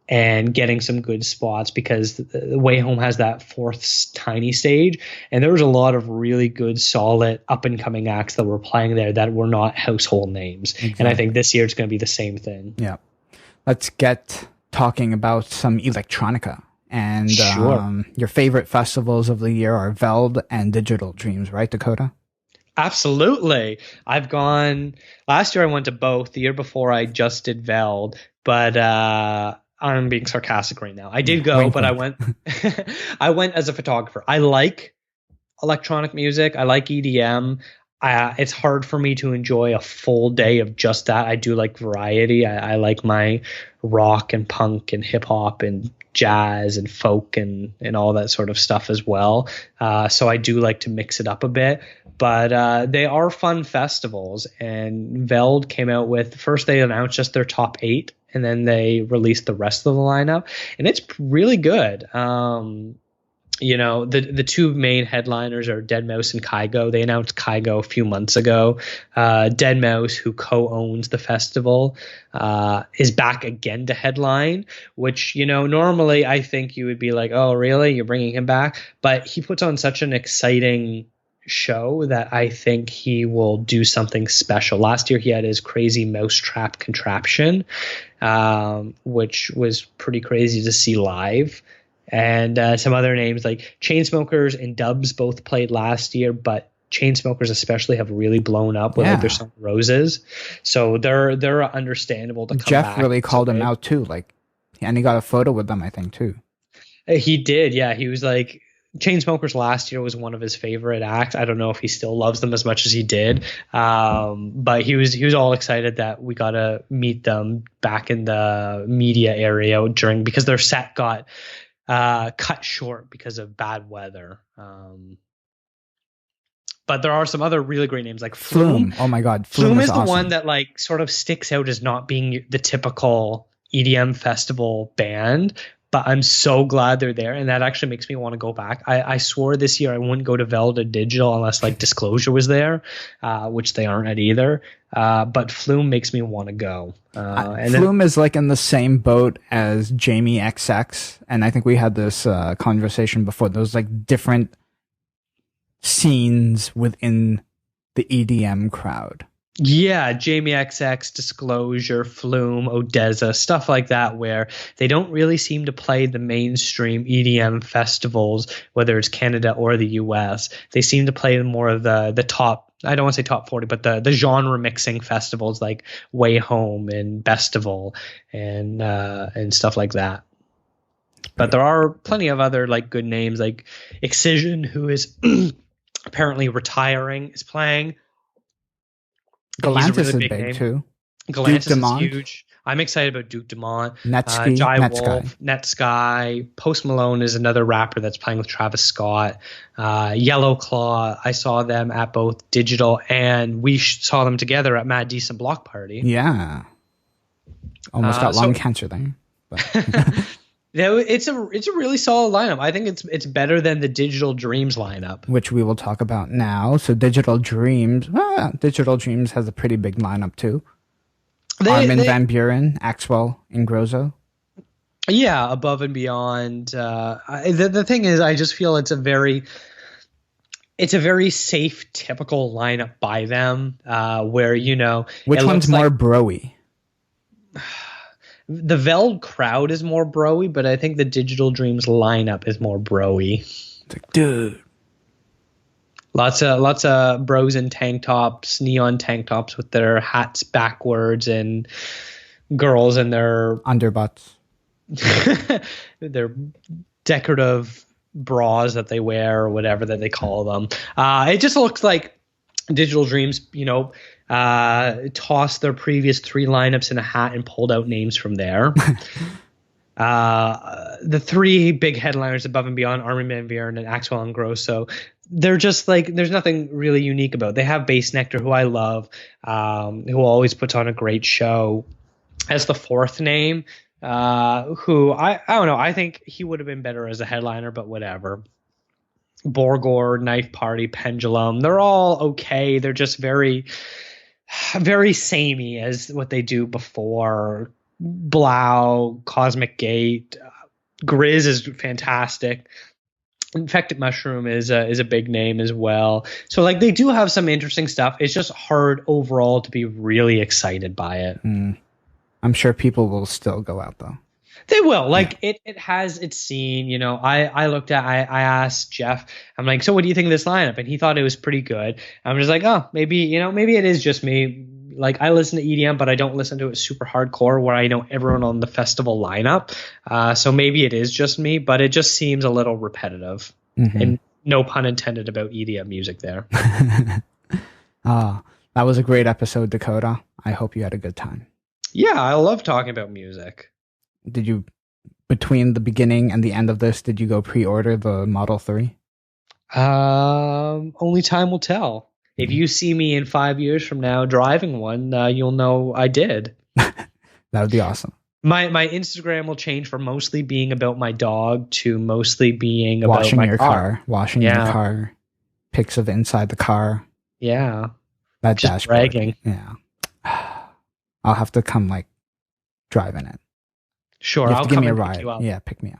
and getting some good spots, because the Way Home has that fourth tiny stage, and there was a lot of really good, solid, up-and-coming acts that were playing there that were not household names. Exactly. And I think this year it's going to be the same thing. Yeah. Let's get talking about some electronica. And sure. Your favorite festivals of the year are Veld and Digital Dreams, right, Dakota? Absolutely. Last year I went to both. The year before I just did Veld, but I'm being sarcastic right now. I did go, but I went as a photographer. I like electronic music. I like EDM. It's hard for me to enjoy a full day of just that. I do like variety. I like my rock and punk and hip hop and jazz and folk and all that sort of stuff as well. So I do like to mix it up a bit. But they are fun festivals. And Veld came out with, first they announced just their top 8, and then they released the rest of the lineup, and it's really good. the two main headliners are deadmau5 and Kygo. They announced Kygo a few months ago. deadmau5, who co-owns the festival, is back again to headline, which, normally I think you would be like, oh, really? You're bringing him back? But he puts on such an exciting show that I think he will do something special. Last year he had his crazy mousetrap contraption, which was pretty crazy to see live. And some other names like Chainsmokers and Dubs both played last year, but Chainsmokers especially have really blown up with like their song Roses. So they're understandable to come Jeff back. really called him out too, and he got a photo with them, I think, too. He did, yeah. He was like, Chainsmokers last year was one of his favorite acts. I don't know if he still loves them as much as he did, but he was all excited that we got to meet them back in the media area because their set got cut short because of bad weather. But there are some other really great names like Flume. Oh my God. Flume is the awesome. one that like sort of sticks out as not being the typical EDM festival band, but I'm so glad they're there. And that actually makes me want to go back. I swore this year I wouldn't go to Velda Digital unless like Disclosure was there, which they aren't at either. But Flume makes me want to go. And Flume is like in the same boat as Jamie XX. And I think we had this conversation before. Those like different scenes within the EDM crowd. Yeah, Jamie XX, Disclosure, Flume, Odessa, stuff like that, where they don't really seem to play the mainstream EDM festivals, whether it's Canada or the US. They seem to play more of the top, I don't want to say top 40, but the genre mixing festivals like Way Home and Bestival and stuff like that. But there are plenty of other like good names, like Excision, who is apparently retiring, is playing. Galantis is big too. Galantis is huge. I'm excited about Duke Dumont. Jai Wolf, Netsky. Post Malone is another rapper that's playing with Travis Scott. Yellow Claw, I saw them at both Digital and we saw them together at Mad Decent Block Party. Yeah. Almost got lung cancer there. But. It's a really solid lineup. I think it's better than the Digital Dreams lineup, which we will talk about now. So Digital Dreams has a pretty big lineup too. Armin van Buren, Axwell Ingrosso. Yeah, Above and Beyond. The thing is, I just feel it's a very safe, typical lineup by them. Where which one's more broy? The Veld crowd is more broy, but I think the Digital Dreams lineup is more broy. It's like, dude. Lots of bros in tank tops, neon tank tops with their hats backwards, and girls in their underbutts. Their decorative bras that they wear or whatever that they call them. It just looks like Digital Dreams, tossed their previous three lineups in a hat and pulled out names from there. The three big headliners Above and Beyond, Armin van Buren and Axwell Ingrosso, they're just like, there's nothing really unique about it. They have Bass Nectar, who I love, who always puts on a great show, as the fourth name, who I don't know, I think he would have been better as a headliner, but whatever. Borgore, Knife Party, Pendulum, they're all okay. They're just very, very samey as what they do before. Blau, Cosmic Gate, Grizz is fantastic. Infected Mushroom is a big name as well. So like they do have some interesting stuff. It's just hard overall to be really excited by it. I'm sure people will still go out though. They will. Like it has its scene, I looked at, I asked Jeff, I'm like, so what do you think of this lineup? And he thought it was pretty good. I'm just like, oh, maybe it is just me. Like I listen to EDM, but I don't listen to it super hardcore where I know everyone on the festival lineup. So maybe it is just me, but it just seems a little repetitive. And no pun intended about EDM music there. That was a great episode, Dakota. I hope you had a good time. Yeah, I love talking about music. Did you, between the beginning and the end of this, did you go pre-order the Model 3? Only time will tell. If you see me in 5 years from now driving one, you'll know I did. That would be awesome. My Instagram will change from mostly being about my dog to mostly being about Washing my your car. Washing your Yeah. car. Pics of inside the car. Yeah. That Just dashboard. bragging. Yeah. I'll have to come like driving it. Sure, You have I'll to give come me a and ride. pick you up. Yeah, pick me up.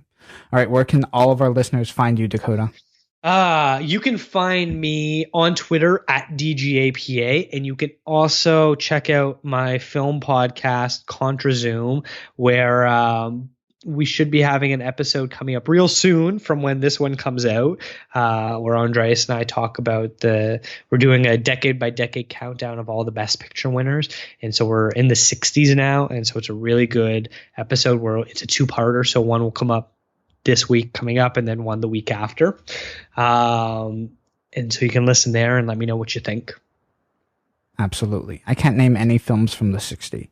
All right, where can all of our listeners find you, Dakota? You can find me on Twitter at DGAPA, and you can also check out my film podcast, Contra Zoom, where we should be having an episode coming up real soon from when this one comes out, where Andreas and I talk about we're doing a decade by decade countdown of all the Best Picture winners. And so we're in the 60s now. And so it's a really good episode where it's a two-parter. So one will come up this week coming up and then one the week after. And so you can listen there and let me know what you think. Absolutely. I can't name any films from the 60s.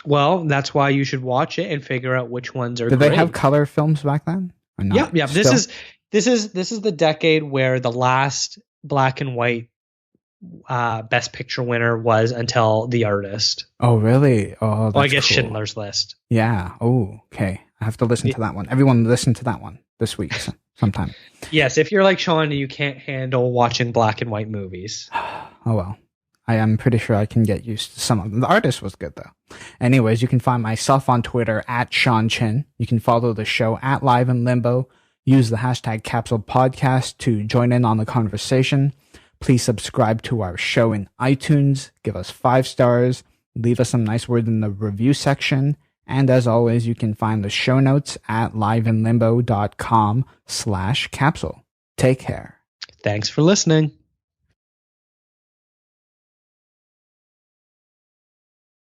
Well, that's why you should watch it and figure out which ones are Did great. they have color films back then? Or not? Yeah. Still? This is the decade where the last black and white Best Picture winner was Until the Artist. Oh, really? Oh, that's Well, I guess cool. Schindler's List. Yeah. Oh, okay. I have to listen to that one. Everyone listen to that one this week sometime. Yes, if you're like Sean and you can't handle watching black and white movies. Oh, well. I am pretty sure I can get used to some of them. The Artist was good, though. Anyways, you can find myself on Twitter at Sean Chin. You can follow the show at Live in Limbo. Use the hashtag Capsule Podcast to join in on the conversation. Please subscribe to our show in iTunes. Give us 5 stars. Leave us some nice words in the review section. And as always, you can find the show notes at liveinlimbo.com/capsule. Take care. Thanks for listening.